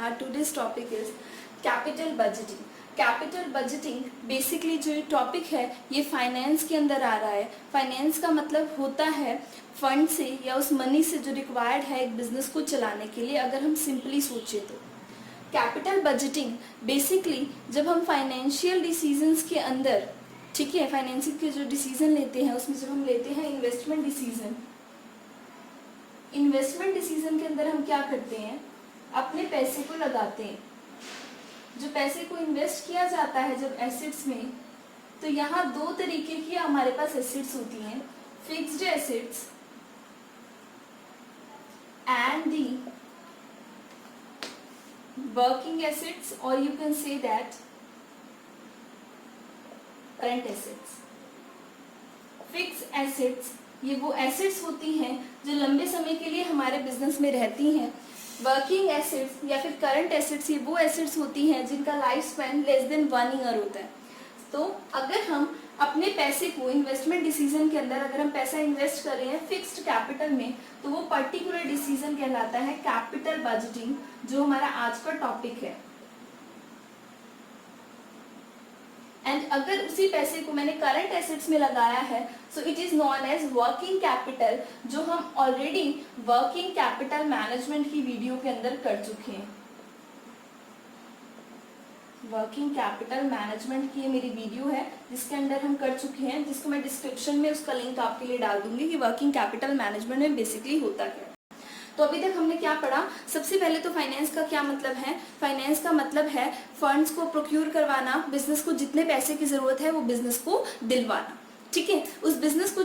Our today's topic is capital budgeting. Capital budgeting basically जो topic है ये finance के अंदर आ रहा है. फाइनेंस का मतलब होता है फंड से या उस मनी से जो रिक्वायर्ड है एक बिजनेस को चलाने के लिए. अगर हम सिंपली सोचें तो कैपिटल बजटिंग बेसिकली जब हम फाइनेंशियल डिसीजंस के अंदर, ठीक है, फाइनेंसिंग के जो डिसीजन लेते हैं उसमें जब हम लेते हैं इन्वेस्टमेंट डिसीजन. इन्वेस्टमेंट डिसीजन के अंदर हम क्या करते हैं, अपने पैसे को लगाते हैं. जो पैसे को इन्वेस्ट किया जाता है जब एसेट्स में, तो यहाँ दो तरीके की हमारे पास एसेट्स होती हैं, fixed assets and the working assets, और you can say that current assets. Fixed assets ये वो एसेट्स होती हैं जो लंबे समय के लिए हमारे बिजनेस में रहती हैं. वर्किंग एसेट्स या फिर करंट एसेट्स ये वो एसेट्स होती हैं जिनका life span less than 1 year होता है. तो अगर हम अपने पैसे को इन्वेस्टमेंट डिसीजन के अंदर अगर हम पैसा इन्वेस्ट कर रहे हैं फिक्स्ड कैपिटल में, तो वो पर्टिकुलर डिसीजन कहलाता है कैपिटल बजटिंग, जो हमारा आज का टॉपिक है. एंड अगर उसी पैसे को मैंने करंट एसेट्स में लगाया है, so it is known as working capital, जो हम ऑलरेडी वर्किंग कैपिटल मैनेजमेंट की वीडियो के अंदर कर चुके हैं. वर्किंग कैपिटल मैनेजमेंट की मेरी वीडियो है जिसके अंदर हम कर चुके हैं, जिसको मैं डिस्क्रिप्शन में उसका लिंक आपके लिए डाल दूंगी कि वर्किंग कैपिटल मैनेजमेंट में बेसिकली होता क्या है. तो अभी तक हमने क्या पढ़ा, सबसे पहले तो फाइनेंस का क्या मतलब है. फाइनेंस का मतलब है फंड्स को प्रोक्यूर करवाना, बिजनेस को जितने पैसे की जरूरत है वो बिजनेस को दिलवाना. ठीक है, उस बिजनेस को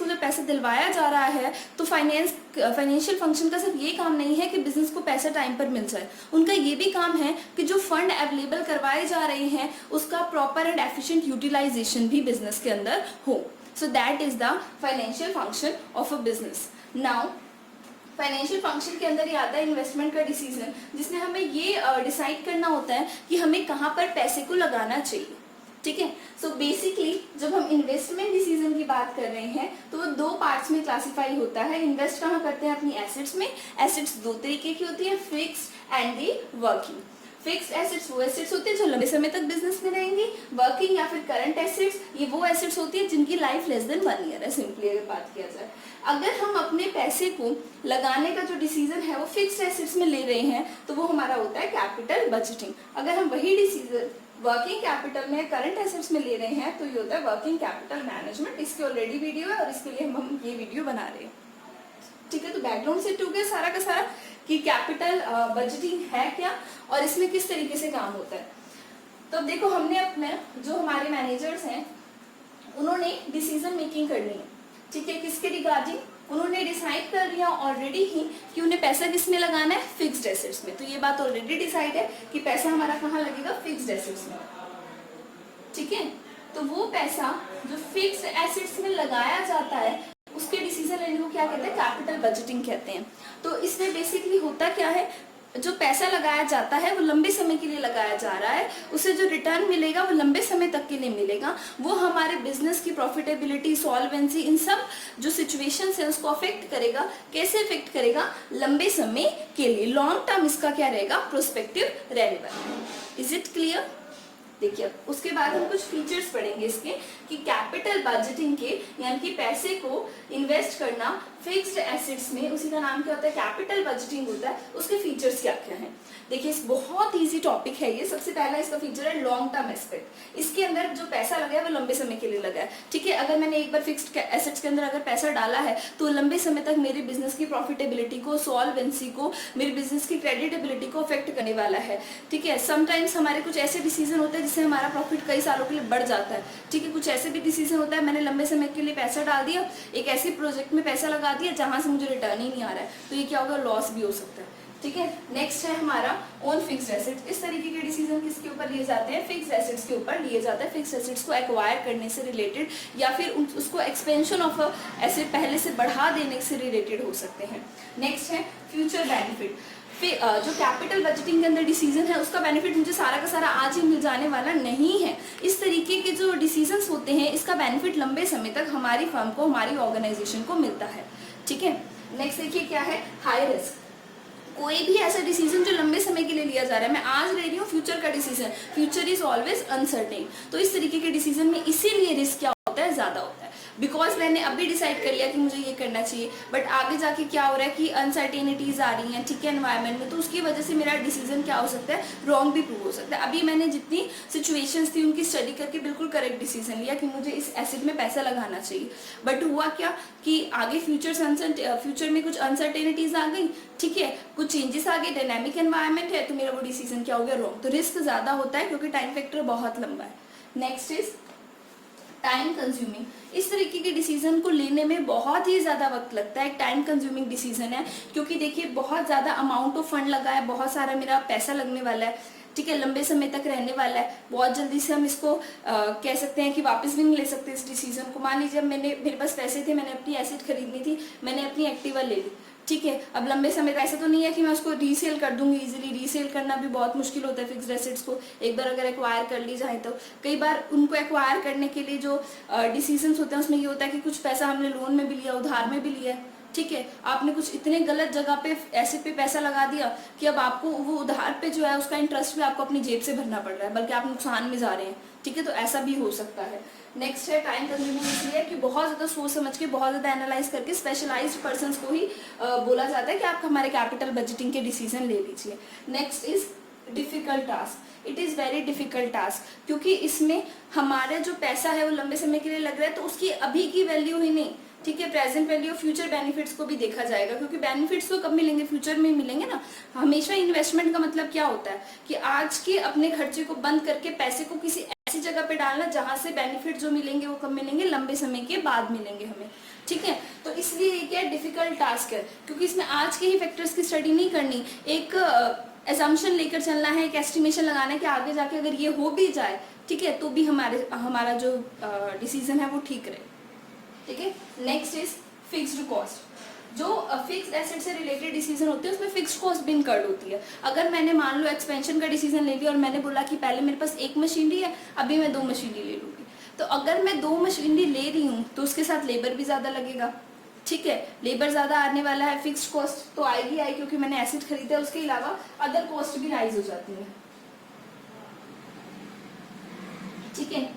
जब पैसे दिलवाया जा रहा है तो फाइनेंशियल फंक्शन का सिर्फ ये काम नहीं है कि बिजनेस को पैसा टाइम पर मिल जाए. उनका ये भी काम है कि जो फंड अवेलेबल करवाए जा रहे हैं उसका प्रॉपर एंड एफिशिएंट यूटिलाइजेशन भी बिजनेस के अंदर हो. So that is the financial function of a business. Now financial function के अंदर ये आता है इन्वेस्टमेंट का डिसीजन, जिसमें हमें ये डिसाइड करना होता है कि हमें कहाँ पर पैसे को लगाना चाहिए. ठीक है, सो बेसिकली जब हम इन्वेस्टमेंट डिसीजन की बात कर रहे हैं तो वो दो पार्ट्स में क्लासिफाई होता है. इन्वेस्ट कहाँ करते हैं, अपनी एसेट्स में. एसेट्स दो तरीके की होती है, fixed and the working. Fixed assets वो एसेट्स होती है जो लंबे समय तक बिजनेस में रहेंगी. वर्किंग या फिर करंट एसेट्स ये वो एसेट्स होती है जिनकी लाइफ लेस देन 1 ईयर है. सिंपली अगर बात किया जाए, अगर हम अपने पैसे को लगाने का जो डिसीजन है वो फिक्स्ड एसेट्स में ले रहे हैं तो वो हमारा होता है कैपिटल बजटिंग. अगर हम वही डिसीजन वर्किंग कैपिटल में करंट एसेट्स में ले रहे हैं तो ये होता है वर्किंग कैपिटल मैनेजमेंट. इसकी ऑलरेडी वीडियो है और इसके लिए हम ये वीडियो बना रहे हैं. ठीक है, तो बैकग्राउंड से टू गया सारा का सारा कि कैपिटल बजटिंग है क्या और इसमें किस तरीके से काम होता है. तो देखो, हमने अपने जो हमारे मैनेजर्स हैं उन्होंने डिसीजन मेकिंग करनी है. ठीक है, किसके रिगार्डिंग, उन्होंने डिसाइड कर लिया ऑलरेडी ही कि उन्हें पैसा किस में लगाना है, फिक्स्ड एसेट्स में. तो ये बात ऑलरेडी डिसाइड है कि पैसा हमारा कहाँ लगेगा, फिक्स्ड एसेट्स में. ठीक है, तो वो पैसा जो फिक्स्ड एसेट्स में लगाया जाता है उसके डिसीजन लेने को क्या कहते हैं, कैपिटल बजटिंग कहते हैं. तो इसमें बेसिकली होता क्या है, जो पैसा लगाया जाता है वो लंबे समय के लिए लगाया जा रहा है, उसे जो रिटर्न मिलेगा वो लंबे समय तक के लिए मिलेगा. वो हमारे बिजनेस की प्रॉफिटेबिलिटी, सॉल्वेंसी, इन सब जो सिचुएशंस है उसको अफेक्ट करेगा. कैसे अफेक्ट करेगा, लंबे समय के लिए. लॉन्ग टर्म इसका क्या रहेगा, प्रोस्पेक्टिव रहने वाला. Is it clear. देखिए, उसके बाद हम कुछ फीचर्स पढ़ेंगे इसके कि कैपिटल बजटिंग के, यानी कि पैसे को इन्वेस्ट करना फिक्स्ड एसेट्स में, उसी का नाम क्या होता है, कैपिटल बजटिंग होता है. उसके फीचर्स क्या क्या हैं. देखिए, बहुत इजी टॉपिक है ये. सबसे पहला इसका फीचर है लॉन्ग टर्म एस्पेक्ट. इसके अंदर जो पैसा लगा है वो लंबे समय के लिए लगा है. ठीक है, अगर मैंने एक बार फिक्स्ड एसेट्स के अंदर अगर पैसा डाला है तो लंबे समय तक मेरे बिजनेस की प्रॉफिटेबिलिटी को, सॉल्वेंसी को, मेरे बिजनेस की क्रेडिटेबिलिटी को अफेक्ट करने वाला है. ठीक है, समटाइम्स हमारे कुछ ऐसे डिसीजन होते हैं जिससे हमारा प्रॉफिट कई सालों के लिए बढ़ जाता है. ठीक है, कुछ ऐसे भी डिसीजन होता है मैंने लंबे समय के लिए पैसा डाल दिया, एक ऐसे प्रोजेक्ट में पैसा लगा दिया जहां से मुझे रिटर्न ही नहीं आ रहा है, तो ये क्या होगा, लॉस भी हो सकता है. ठीक है, नेक्स्ट है हमारा ओन फिक्स्ड एसेट्स. इस तरीके के डिसीजन किसके ऊपर लिए जाते हैं, फिक्स्ड एसेट्स के ऊपर लिए जाते हैं. फिक्स्ड एसेट्स को एक्वायर करने से रिलेटेड या फिर उसको एक्सपेंशन ऑफ एसेट पहले से बढ़ा देने से रिलेटेड हो सकते हैं. नेक्स्ट है फ्यूचर बेनिफिट. जो कैपिटल बजटिंग के अंदर डिसीजन है उसका बेनिफिट मुझे सारा का सारा आज ही मिल जाने वाला नहीं है. इस तरीके के जो डिसीजंस होते हैं इसका बेनिफिट लंबे समय तक हमारी फर्म को, हमारी ऑर्गेनाइजेशन को मिलता है. ठीक है, नेक्स्ट देखिए क्या है, हाई रिस्क. कोई भी ऐसा डिसीजन जो लंबे समय के लिए लिया जा रहा है, मैं आज ले रही हूँ फ्यूचर का decision, future is always uncertain, तो इस तरीके के डिसीजन में इसीलिए रिस्क क्या होता है, ज्यादा होता है। बिकॉज मैंने अभी डिसाइड कर लिया कि मुझे ये करना चाहिए, बट आगे जाके क्या हो रहा है कि अनसर्टेनिटीज आ रही हैं, ठीक है, एनवायरमेंट में, तो उसकी वजह से मेरा डिसीजन क्या हो सकता है, रॉन्ग भी प्रूव हो सकता है। अभी मैंने जितनी सिचुएशंस थी उनकी स्टडी करके बिल्कुल करेक्ट डिसीजन लिया कि मुझे इस एसेट में पैसा लगाना चाहिए, बट हुआ क्या कि आगे फ्यूचर में कुछ अनसर्टेनिटीज आ गई, ठीक है, कुछ चेंजेस आ गए, डायनामिक एनवायरमेंट है, तो मेरा वो डिसीजन क्या हो गया, रॉन्ग। तो रिस्क ज्यादा होता है क्योंकि टाइम फैक्टर बहुत लंबा है। Next is time consuming. इस तरीके के डिसीजन को लेने में बहुत ही ज्यादा वक्त लगता है, एक टाइम कंज्यूमिंग डिसीजन है, क्योंकि देखिए बहुत ज्यादा अमाउंट ऑफ फंड लगा है, बहुत सारा मेरा पैसा लगने वाला है, ठीक है, लंबे समय तक रहने वाला है, बहुत जल्दी से हम इसको कह सकते हैं कि वापस भी नहीं ले सकते इस डिसीजन को। मान लीजिए मेरे पास पैसे थे, मैंने अपनी एसेट खरीदनी थी, मैंने अपनी एक्टिवा ले ली, ठीक है, अब लंबे समय का ऐसा तो नहीं है कि मैं उसको रीसेल कर दूंगी इजीली, रीसेल करना भी बहुत मुश्किल होता है फिक्स्ड एसेट्स को, एक बार अगर एक्वायर कर ली जाए तो। कई बार उनको एक्वायर करने के लिए जो डिसीजंस होते हैं उसमें ये होता है कि कुछ पैसा हमने लोन में भी लिया, उधार में भी लिया है, ठीक है, आपने कुछ इतने गलत जगह पे एसेट पे पैसा लगा दिया कि अब आपको वो उधार पे जो है उसका इंटरेस्ट भी आपको अपनी जेब से भरना पड़ रहा है, बल्कि आप नुकसान में जा रहे हैं, ठीक है, तो ऐसा भी हो सकता है। नेक्स्ट है टाइम कंज्यूमिंग, इसलिए कि बहुत ज्यादा सोच समझ के, बहुत ज्यादा एनालाइज करके स्पेशलाइज्ड पर्संस को ही बोला जाता है कि आप हमारे कैपिटल बजटिंग के डिसीजन ले लीजिए। Next is difficult task. It is very difficult task, क्योंकि इसमें हमारा जो पैसा है वो लंबे समय के लिए लग रहा है, तो उसकी अभी की वैल्यू ही नहीं, ठीक है, प्रेजेंट वैल्यू, फ्यूचर बेनिफिट्स को भी देखा जाएगा, क्योंकि बेनिफिट्स तो कब मिलेंगे, फ्यूचर में मिलेंगे ना। हमेशा इन्वेस्टमेंट का मतलब क्या होता है कि आज के अपने खर्चे को बंद करके पैसे को किसी ऐसी जगह पे डालना जहां से बेनिफिट जो मिलेंगे वो कब मिलेंगे, लंबे समय के बाद मिलेंगे हमें, ठीक है। तो इसलिए ये क्या डिफिकल्ट टास्क है, क्योंकि इसमें आज के ही फैक्टर्स की स्टडी नहीं करनी, एक एजम्पशन लेकर चलना है, एक एस्टिमेशन लगाना है कि आगे जाके अगर ये हो भी जाए, ठीक है, तो भी हमारा जो डिसीजन है वो ठीक रहे, ठीक है। Next is fixed cost. जो फिक्स्ड एसेट से रिलेटेड डिसीजन होते हैं उसमें फिक्स्ड कॉस्ट भी इनकर्ड होती है। अगर मैंने मान लो एक्सपेंशन का डिसीजन ले लिया और मैंने बोला कि पहले मेरे पास एक मशीनरी है, अभी मैं 2 मशीनरी ले लूंगी, तो अगर मैं 2 मशीनरी ले रही हूँ तो उसके साथ लेबर भी ज्यादा लगेगा, ठीक है, लेबर ज्यादा आने वाला है, फिक्स्ड कॉस्ट तो आएगी आई क्योंकि मैंने एसेट खरीदा है, उसके अलावा अदर कॉस्ट भी राइज हो जाती है, ठीक है।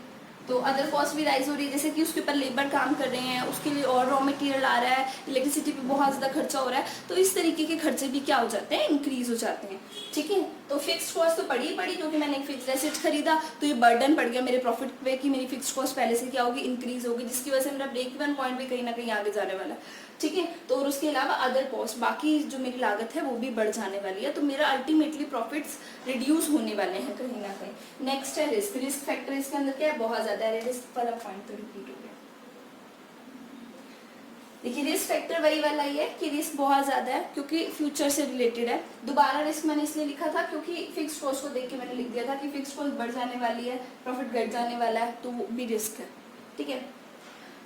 तो अदर कॉस्ट भी राइज हो रही है, जैसे कि उसके ऊपर लेबर काम कर रहे हैं, उसके लिए और रॉ मटेरियल आ रहा है, इलेक्ट्रिसिटी पे बहुत ज्यादा खर्चा हो रहा है, तो इस तरीके के खर्चे भी क्या हो जाते हैं, इंक्रीज हो जाते हैं, ठीक है। तो फिक्स्ड कॉस्ट तो पड़ी क्योंकि मैंने एक फिक्स्ड एसेट खरीदा, तो ये बर्डन पड़ गया मेरे प्रॉफिट पे कि मेरी फिक्स्ड कॉस्ट पहले से क्या होगी, इंक्रीज होगी, जिसकी वजह से मेरा ब्रेक इवन पॉइंट भी कहीं ना कहीं आगे जाने वाला है, ठीक है। तो और उसके अलावा अदर कॉस्ट, बाकी जो मेरी लागत है वो भी बढ़ जाने वाली है, तो मेरा अल्टीमेटली प्रॉफिट्स रिड्यूस होने वाले हैं कहीं ना कहीं। नेक्स्ट है रिस्क। रिस्क फैक्टर इसके अंदर क्या है, बहुत ज्यादा है, रिस्क वाला पॉइंट तो रिपीट हो गया। देखिए रिस्क फैक्टर वही वाला ही है कि रिस्क बहुत ज्यादा है क्योंकि फ्यूचर से रिलेटेड है। दोबारा रिस्क मैंने इसलिए लिखा था क्योंकि फिक्स्ड कॉस्ट को देख के मैंने लिख दिया था कि फिक्स्ड कॉस्ट बढ़ जाने वाली है, प्रॉफिट घट जाने वाला है, तो वो भी रिस्क है, ठीक है।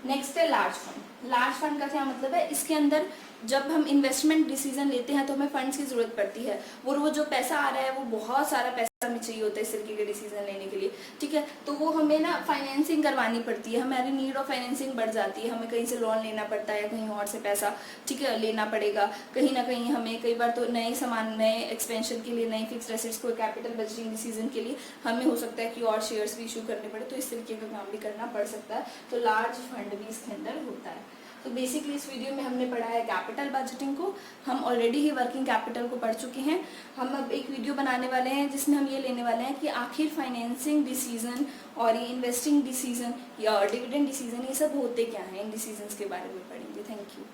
नेक्स्ट है लार्ज फंड। लार्ज फंड का क्या मतलब है, इसके अंदर जब हम इन्वेस्टमेंट डिसीजन लेते हैं तो हमें फंड्स की जरूरत पड़ती है, और वो जो पैसा आ रहा है वो बहुत सारा पैसा हमें चाहिए होता है इस तरीके के डिसीजन लेने के लिए, ठीक है। तो वो हमें ना फाइनेंसिंग करवानी पड़ती है, हमारी नीड ऑफ फाइनेंसिंग बढ़ जाती है, हमें कहीं से लोन लेना पड़ता है, कहीं और से पैसा, ठीक है, लेना पड़ेगा, कहीं ना कहीं हमें कई बार तो नए सामान, नए एक्सपेंशन के लिए, नई फिक्स्ड एसेट्स को कैपिटल बजटिंग डिसीजन के लिए हमें हो सकता है कि और शेयर्स भी इशू करने पड़े, तो इस तरीके का काम भी करना पड़ सकता है, तो लार्ज फंड भी इसके अंदर होता है। तो बेसिकली इस वीडियो में हमने पढ़ा है कैपिटल बजटिंग को, हम ऑलरेडी ही वर्किंग कैपिटल को पढ़ चुके हैं। हम अब एक वीडियो बनाने वाले हैं जिसमें हम ये लेने वाले हैं कि आखिर फाइनेंसिंग डिसीजन और ये इन्वेस्टिंग डिसीजन या डिविडेंड डिसीजन ये सब होते क्या हैं, इन डिसीजंस के बारे में पढ़ेंगे। Thank you.